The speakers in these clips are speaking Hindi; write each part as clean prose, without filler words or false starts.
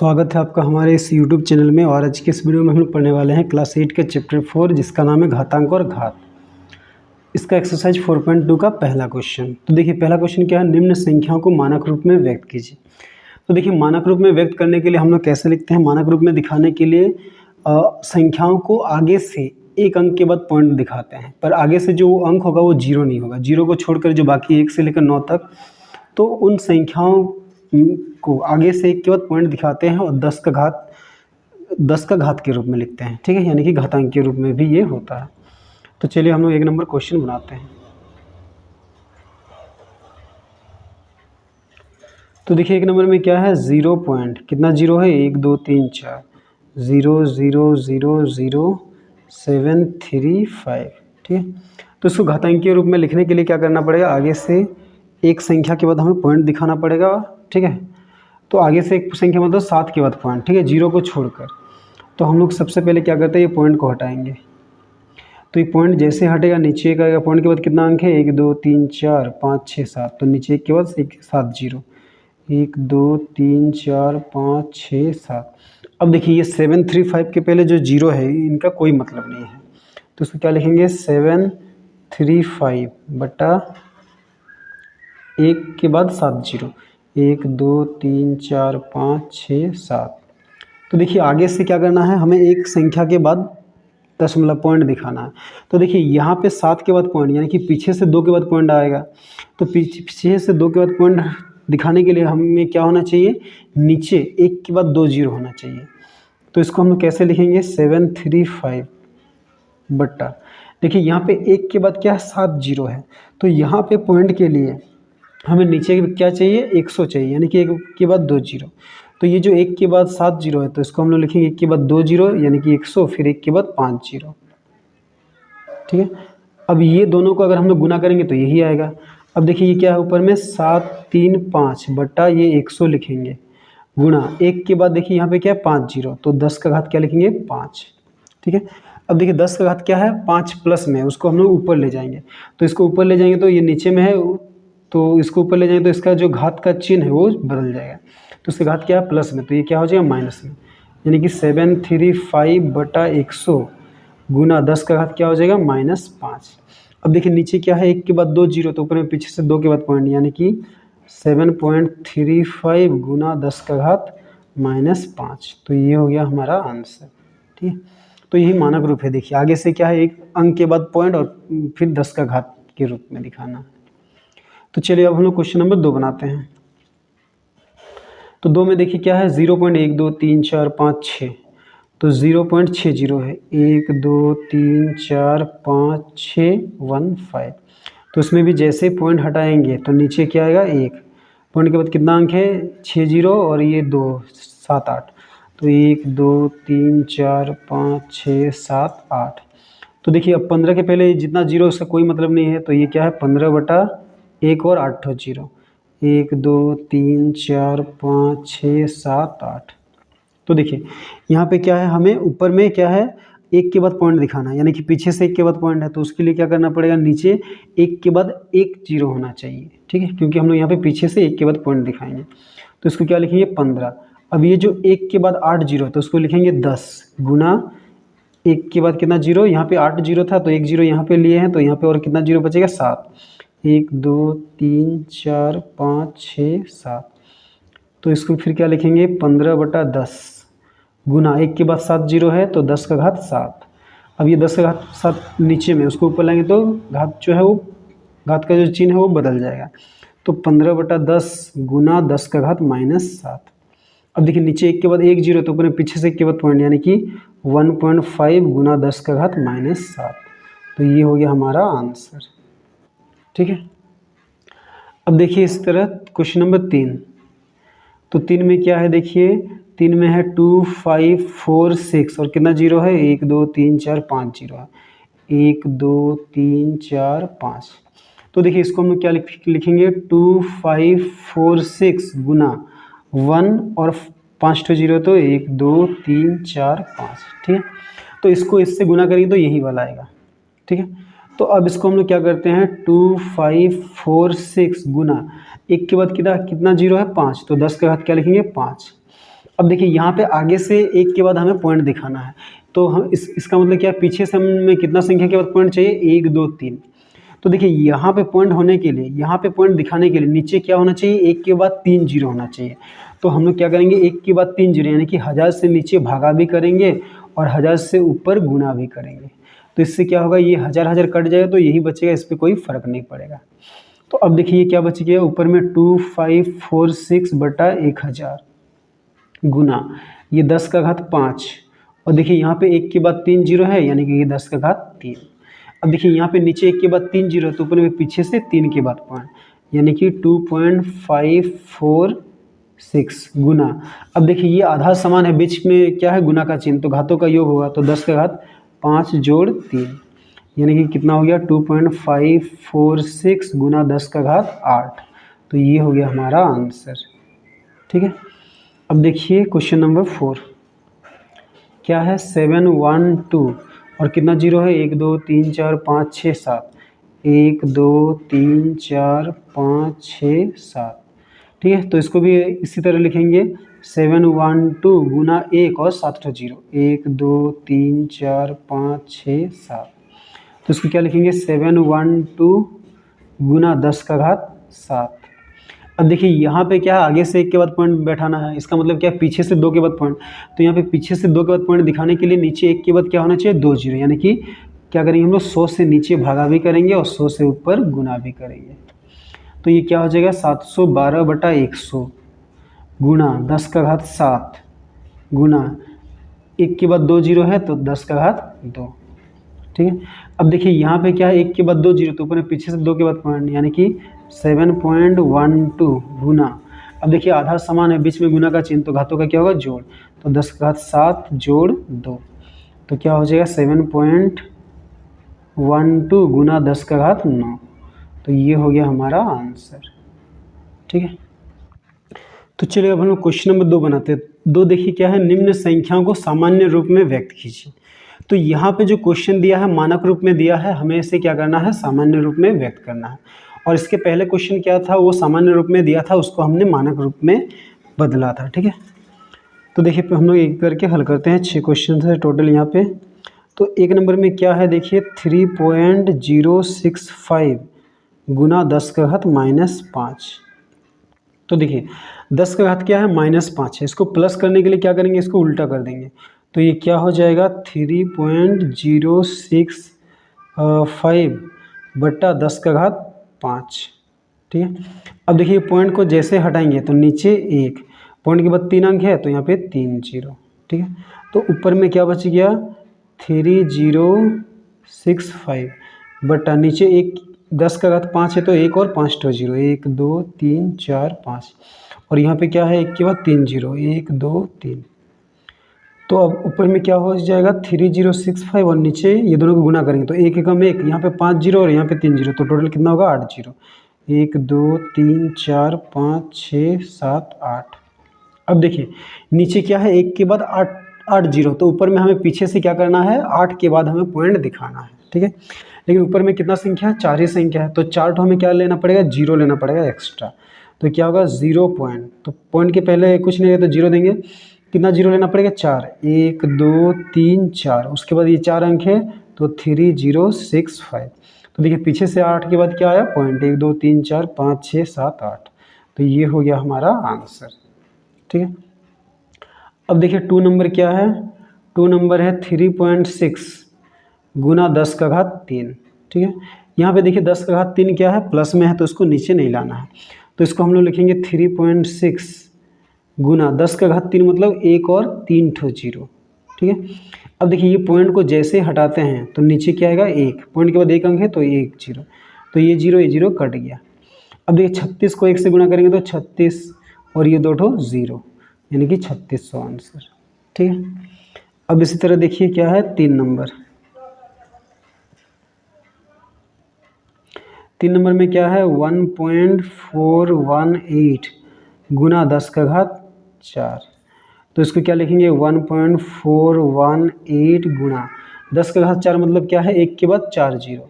स्वागत है आपका हमारे इस YouTube चैनल में। और आज के इस वीडियो में हम लोग पढ़ने वाले हैं क्लास 8 के चैप्टर 4 जिसका नाम है घातांक और घात। इसका एक्सरसाइज 4.2 का पहला क्वेश्चन। तो देखिए पहला क्वेश्चन क्या है, निम्न संख्याओं को मानक रूप में व्यक्त कीजिए। तो देखिए मानक रूप में व्यक्त करने के लिए हम लोग कैसे लिखते हैं, मानक रूप में दिखाने के लिए संख्याओं को आगे से एक अंक के बाद पॉइंट दिखाते हैं, पर आगे से जो अंक होगा वो जीरो नहीं होगा। जीरो को छोड़कर जो बाकी 1 से लेकर 9 तक, तो उन संख्याओं को आगे से एक के बाद पॉइंट दिखाते हैं और 10 का घात के रूप में लिखते हैं। ठीक है, यानी कि घातांक के रूप में भी ये होता है। तो चलिए हम लोग 1 नंबर क्वेश्चन बनाते हैं। तो देखिए 1 नंबर में क्या है, 0 पॉइंट, कितना जीरो है, 1 2 3 4, 0 0 0 0 7 3 5। ठीक है, तो इसको घातांकीय रूप में लिखने के लिए क्या करना पड़ेगा, आगे से एक संख्या के बाद हमें पॉइंट दिखाना पड़ेगा। ठीक है, तो आगे से एक संख्या मतलब 7 के बाद पॉइंट, ठीक है, जीरो को छोड़कर। तो हम लोग सबसे पहले क्या करते हैं, ये पॉइंट को हटाएंगे। तो ये पॉइंट जैसे हटेगा नीचे का पॉइंट के बाद कितना अंक है, 1 2 3 4 5 6 7, तो नीचे एक के बाद 7 जीरो, 1 2 3 4 5 6 7। अब देखिए ये 7 3 5 के पहले जो जीरो है इनका कोई मतलब नहीं है, तो इसको क्या लिखेंगे, 7 3 5 बटा 1 के बाद 7 जीरो, 1 2 3 4 5 6 7। तो देखिए आगे से क्या करना है, हमें एक संख्या के बाद दशमलव पॉइंट दिखाना है। तो देखिए यहाँ पे 7 के बाद पॉइंट, यानी कि पीछे से 2 के बाद पॉइंट आएगा। तो पीछे से 2 के बाद पॉइंट दिखाने के लिए हमें क्या होना चाहिए, नीचे 1 के बाद 2 जीरो होना चाहिए। तो इसको हम लोग कैसे लिखेंगे, 7 3 5 बट्टा, देखिए यहाँ पे 1 के बाद क्या है, 7 जीरो है। तो यहाँ पे पॉइंट के लिए हमें नीचे क्या चाहिए, 100 चाहिए, यानी कि 1 के बाद 2 जीरो। तो ये जो 1 के बाद 7 जीरो है, तो इसको हम लोग लिखेंगे 1 के बाद 2 जीरो यानी कि 100, फिर 1 के बाद 5 जीरो। ठीक है, अब ये दोनों को अगर हम लोग गुना करेंगे तो यही आएगा। अब देखिए ये क्या है, ऊपर में 7 3 5 बट्टा ये 100 लिखेंगे, गुना 1 के बाद देखिए यहाँ पे क्या है, 5 जीरो, तो 10 का घात क्या लिखेंगे, 5। ठीक है, अब देखिए 10 का घात क्या है, 5 प्लस में, उसको हम लोग ऊपर ले जाएंगे। तो इसको ऊपर ले जाएंगे तो ये नीचे में है, तो इसको ऊपर ले जाएंगे तो इसका जो घात का चिन्ह है वो बदल जाएगा। तो इसका घात क्या है, प्लस में, तो ये क्या हो जाएगा, माइनस में, यानी कि 7 3 5 बटा 100 गुना 10 का घात क्या हो जाएगा, -5। अब देखिए नीचे क्या है, 1 के बाद 2 जीरो, तो ऊपर में पीछे से 2 के बाद पॉइंट, यानी कि 7.35 गुना 10 का घात -5। तो ये हो गया हमारा आंसर। ठीक है, तो यही मानक रूप है। देखिए आगे से क्या है, एक अंक के बाद पॉइंट और फिर 10 का घात के रूप में दिखाना है। तो चलिए अब हम लोग क्वेश्चन नंबर 2 बनाते हैं। तो 2 में देखिए क्या है, 0.1 2 3 4 5 6, तो 0.60 है, 1 2 3 4 5 6 1 5। तो इसमें भी जैसे पॉइंट हटाएंगे तो नीचे क्या आएगा, 1 पॉइंट के बाद कितना अंक है, 6 जीरो और ये 2 7 8, तो 1 2 3 4 5 6 7 8। तो देखिए अब 15 के पहले जितना जीरो उसका कोई मतलब नहीं है, तो ये क्या है, 15 बटा 1 और 8 जीरो, 1 2 3 4 5 6 7 8। तो देखिए यहाँ पे क्या है, हमें ऊपर में क्या है, 1 के बाद पॉइंट दिखाना है, यानी कि पीछे से 1 के बाद पॉइंट है, तो उसके लिए क्या करना पड़ेगा, नीचे 1 के बाद 1 जीरो होना चाहिए। ठीक है, क्योंकि हम लोग यहाँ पे पीछे से 1 के बाद पॉइंट दिखाएंगे। तो इसको क्या लिखेंगे, 15। अब ये जो 1 के बाद 8 जीरो, तो उसको लिखेंगे 10 गुना 1 के बाद कितना जीरो, यहाँ पे 8 जीरो था, तो 1 जीरो यहाँ पे लिए हैं, तो यहाँ पे और कितना जीरो बचेगा, 7, 1 2 3 4 5 6 7। तो इसको फिर क्या लिखेंगे, 15 बटा 10 गुना 1 के बाद 7 जीरो है, तो 10 का घात 7। अब ये 10 का घात 7 नीचे में, उसको ऊपर लाएंगे तो घात जो है वो, घात का जो चिन्ह है वो बदल जाएगा। तो 15 बटा 10 गुना 10 का घात -7। अब देखिए नीचे 1 के बाद 1 जीरो, तो ऊपर पीछे से 1 के बाद पॉइंट, यानी कि 1.5 गुना 10 का घात -7। तो ये हो गया हमारा आंसर। ठीक है, अब देखिए इस तरह क्वेश्चन नंबर 3। तो 3 में क्या है, देखिए 3 में है 2 5 4 6 और कितना जीरो है, 1 2 3 4 5 जीरो है, 1 2 3 4 5। तो देखिए इसको हम लोग क्या लिखेंगे, 2 5 4 6 गुना 1 और 5 तो जीरो, तो 1 2 3 4 5। ठीक है, तो इसको इससे गुना करेंगे तो यही वाला आएगा। ठीक है, तो अब इसको हम लोग क्या करते हैं, 2 5 4 6 गुना 1 के बाद कितना जीरो है, 5, तो 10 का घात क्या लिखेंगे, 5। अब देखिए यहाँ पे आगे से एक के बाद हमें पॉइंट दिखाना है, तो हम इसका मतलब क्या है, पीछे से हमें कितना संख्या के बाद पॉइंट चाहिए, 1 2 3। तो देखिए यहाँ पे पॉइंट होने के लिए, यहाँ पे पॉइंट दिखाने के लिए नीचे क्या होना चाहिए, 1 के बाद 3 जीरो होना चाहिए। तो हम लोग क्या करेंगे, 1 के बाद 3 जीरो यानी कि 1000 से नीचे भागा भी करेंगे और 1000 से ऊपर गुना भी करेंगे। तो इससे क्या होगा, ये 1000 कट जाएगा तो यही बचेगा, इस पर कोई फर्क नहीं पड़ेगा। तो अब देखिए क्या बच गया, ऊपर में 2546 बटा 1000 गुना ये 10 का घात 5, और देखिए यहाँ पे 1 के बाद 3 जीरो है यानी कि ये 10 का घात 3। अब देखिए यहाँ पे नीचे 1 के बाद 3 जीरो है तो ऊपर में पीछे से 3 के बाद पॉइंट यानी कि 2.546 गुना। अब देखिए ये आधा समान है, बीच में क्या है, गुना का चिन्ह, तो घातों का योग होगा, तो 10 का घात 5 जोड़ 3 यानी कि कितना हो गया, 2.546 गुना 10 का घात 8। तो ये हो गया हमारा आंसर। ठीक है, अब देखिए क्वेश्चन नंबर 4 क्या है, 712 और कितना जीरो है, 1 2 3 4 5 6 7, 1 2 3 4 5 6 7। ठीक है, तो इसको भी इसी तरह लिखेंगे, 712 गुना 1 और 7 जीरो, 1 2 3 4 5 6 7। तो इसको क्या लिखेंगे, 712 गुना 10 का घात 7। अब देखिए यहाँ पे क्या है, आगे से 1 के बाद पॉइंट बैठाना है, इसका मतलब क्या है, पीछे से 2 के बाद पॉइंट। तो यहाँ पे पीछे से 2 के बाद पॉइंट दिखाने के लिए नीचे 1 के बाद क्या होना चाहिए, 2 जीरो, यानी कि क्या करेंगे हम लोग, 100 से नीचे भागा भी करेंगे और 100 से ऊपर गुना भी करेंगे। तो ये क्या हो जाएगा, 712 बटा 100 गुना 10 का घात 7 गुना 1 के बाद 2 जीरो है तो 10 का घात 2। ठीक है, अब देखिए यहाँ पे क्या है, 1 के बाद 2 जीरो तो ऊपर में पीछे से 2 के बाद पॉइंट यानी कि 7.12 गुना। अब देखिए आधा समान है, बीच में गुना का चिन्ह, तो घातों का क्या होगा, जोड़, तो 10 का घात 7 जोड़ 2, तो क्या हो जाएगा 7.12 गुना 10 का घात 9। तो ये हो गया हमारा आंसर। ठीक है, तो चलिए अब हम लोग क्वेश्चन नंबर 2 बनाते हैं। 2 देखिए क्या है, निम्न संख्याओं को सामान्य रूप में व्यक्त कीजिए। तो यहाँ पे जो क्वेश्चन दिया है मानक रूप में दिया है, हमें इसे क्या करना है, सामान्य रूप में व्यक्त करना है। और इसके पहले क्वेश्चन क्या था, वो सामान्य रूप में दिया था, उसको हमने मानक रूप में बदला था। ठीक है, तो देखिए हम लोग एक करके हल करते हैं, 6 क्वेश्चन है टोटल यहाँ पे। तो 1 नंबर में क्या है, देखिए 3.065 गुना 10 का घात -5। तो देखिए 10 का घात क्या है, -5 है, इसको प्लस करने के लिए क्या करेंगे, इसको उल्टा कर देंगे। तो ये क्या हो जाएगा, 3.065 बटा 10 का घात 5। ठीक है, अब देखिए पॉइंट को जैसे हटाएंगे तो नीचे 1, पॉइंट के बाद 3 अंक है तो यहाँ पे 3 जीरो। ठीक है, तो ऊपर में क्या बच गया, 3065 बटा नीचे 1, 10 का घात 5 है तो 1 और 5 तो जीरो, 1 2 3 4 5, और यहाँ पे क्या है, 1 के बाद 3 जीरो, 1 2 3। तो अब ऊपर में क्या हो जाएगा, 3065 और नीचे ये दोनों को गुना करेंगे तो 1 एकम 1, यहाँ पे 5 जीरो और यहाँ पे 3 जीरो, तो टोटल कितना होगा, 8 जीरो, 1 2 3 4 5 6 7 8। अब देखिए नीचे क्या है, 1 के बाद 8 जीरो, तो ऊपर में हमें पीछे से क्या करना है, 8 के बाद हमें पॉइंट दिखाना है। ठीक है, लेकिन ऊपर में कितना संख्या है, 4 ही संख्या है, तो 4 तो हमें क्या लेना पड़ेगा, जीरो लेना पड़ेगा एक्स्ट्रा। तो क्या होगा, 0 पॉइंट, तो पॉइंट के पहले कुछ नहीं है तो जीरो देंगे, कितना जीरो लेना पड़ेगा, 4, 1 2 3 4, उसके बाद ये 4 अंक है तो 3065। तो देखिए पीछे से 8 के बाद क्या आया, पॉइंट, 1 2 3 4 5 6 7 8, तो ये हो गया हमारा आंसर। ठीक है, अब देखिए 2 नंबर क्या है, 2 नंबर है 3.6 गुना 10 का घात 3। ठीक है, यहाँ पे देखिए 10 का घात 3 क्या है, प्लस में है तो इसको नीचे नहीं लाना है, तो इसको हम लोग लिखेंगे 3.6 गुना 10 का घात 3 मतलब 1 और 3 ठो जीरो। ठीक है, अब देखिए ये पॉइंट को जैसे हटाते हैं तो नीचे क्या आएगा, 1, पॉइंट के बाद 1 अंक है तो 1 जीरो, तो ये जीरो कट गया। अब देखिए 36 को 1 से गुना करेंगे तो 36 और ये 2 ठो जीरो यानी कि 3600 आंसर। ठीक है, अब इसी तरह देखिए क्या है, 3 नंबर, 3 नंबर में क्या है, 1.418 गुना 10 का घात 4। तो इसको क्या लिखेंगे, 1.418 गुना 10 का घात 4 मतलब क्या है, 1 के बाद 4 जीरो,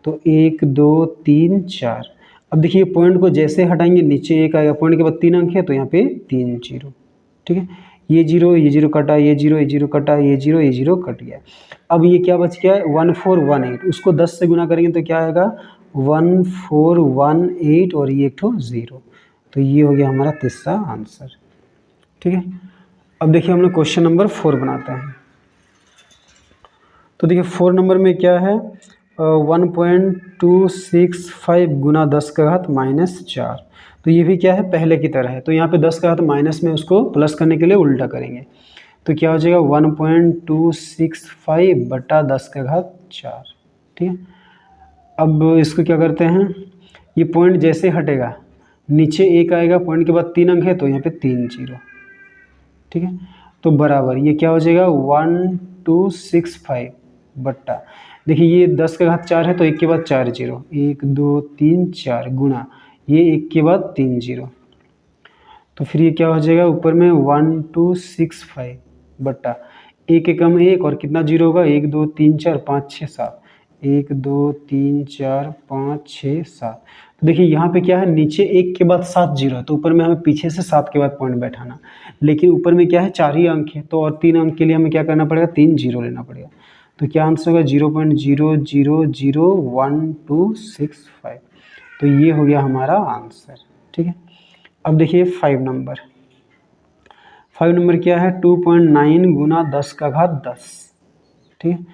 तो 1 2 3 4। अब देखिए पॉइंट को जैसे हटाएंगे नीचे 1 आएगा, पॉइंट के बाद 3 अंक है तो यहाँ पे 3 जीरो। ठीक है, ये जीरो कटा, ये जीरो कटा, ये जीरो कट गया। अब ये क्या बच गया है 1418, उसको 10 से गुना करेंगे तो क्या आएगा 1418 और ये एक ठो 0। तो ये हो गया हमारा तीसरा आंसर। ठीक है, अब देखिए हम लोग क्वेश्चन नंबर 4 बनाते हैं। तो देखिए 4 नंबर में क्या है 1.265 गुना 10 का घात -4। तो ये भी क्या है पहले की तरह है, तो यहाँ पे 10 का घात माइनस में उसको प्लस करने के लिए उल्टा करेंगे। तो क्या हो जाएगा 1.265 बटा 10 का घात 4। ठीक है, अब इसको क्या करते हैं, ये पॉइंट जैसे हटेगा नीचे एक आएगा, पॉइंट के बाद 3 अंक है तो यहाँ पे 3 जीरो। ठीक है, तो बराबर ये क्या हो जाएगा 1265 बट्टा, देखिए ये 10 का घात 4 है तो एक के बाद 4 जीरो, 1 2 3 4 गुना ये एक के बाद 3 जीरो। तो फिर ये क्या हो जाएगा ऊपर में 1265 बट्टा एक एकम एक और कितना जीरो होगा 1 2 3 4 5 6 7, 1 2 3 4 5 6 7। तो देखिए यहाँ पे क्या है नीचे एक के बाद 7 जीरो है तो ऊपर में हमें पीछे से 7 के बाद पॉइंट बैठाना, लेकिन ऊपर में क्या है 4 ही अंक है तो और 3 अंक के लिए हमें क्या करना पड़ेगा 3 जीरो लेना पड़ेगा। तो क्या आंसर होगा 0.000125। तो ये हो गया हमारा आंसर। ठीक है, अब देखिए 5 नंबर क्या है 2.9 गुना 10 का घात 10। ठीक है,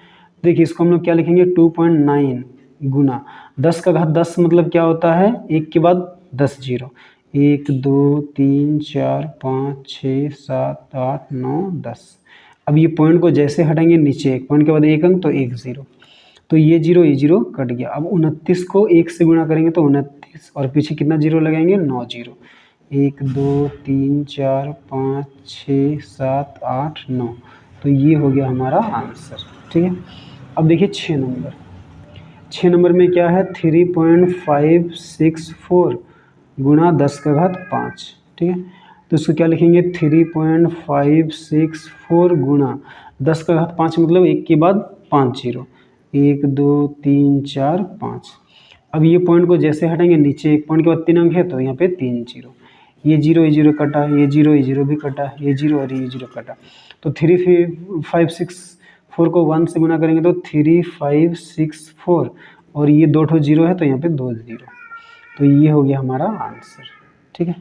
देखिए इसको हम लोग क्या लिखेंगे 2.9 गुना 10 का घात 10 मतलब क्या होता है एक के बाद 10 जीरो, 1 2 3 4 5 6 7 8 9 10। अब ये पॉइंट को जैसे हटाएंगे नीचे एक पॉइंट के बाद एक अंक तो 1 जीरो, तो ये जीरो कट गया। अब 29 को 1 से गुणा करेंगे तो 29 और पीछे कितना जीरो लगाएंगे 9 जीरो, 1 2 3 4 5 6 7 8 9। तो ये हो गया हमारा आंसर। ठीक है, अब देखिए 6 नंबर में क्या है 3.564 गुना 10 का घात 5। ठीक है, तो इसको क्या लिखेंगे 3.564 गुना 10 का घात 5 मतलब एक के बाद 5 जीरो, 1 2 3 4 5। अब ये पॉइंट को जैसे हटाएंगे नीचे एक पॉइंट के बाद 3 अंक है तो यहाँ पे 3 जीरो, ये जीरो कटा, ये जीरो भी कटा, ये जीरो और ये जीरो कटा। तो 3.564 को 1 से गुना करेंगे तो 3564 और ये 2 ठो जीरो है तो यहाँ पे 2 जीरो। तो ये हो गया हमारा आंसर। ठीक है।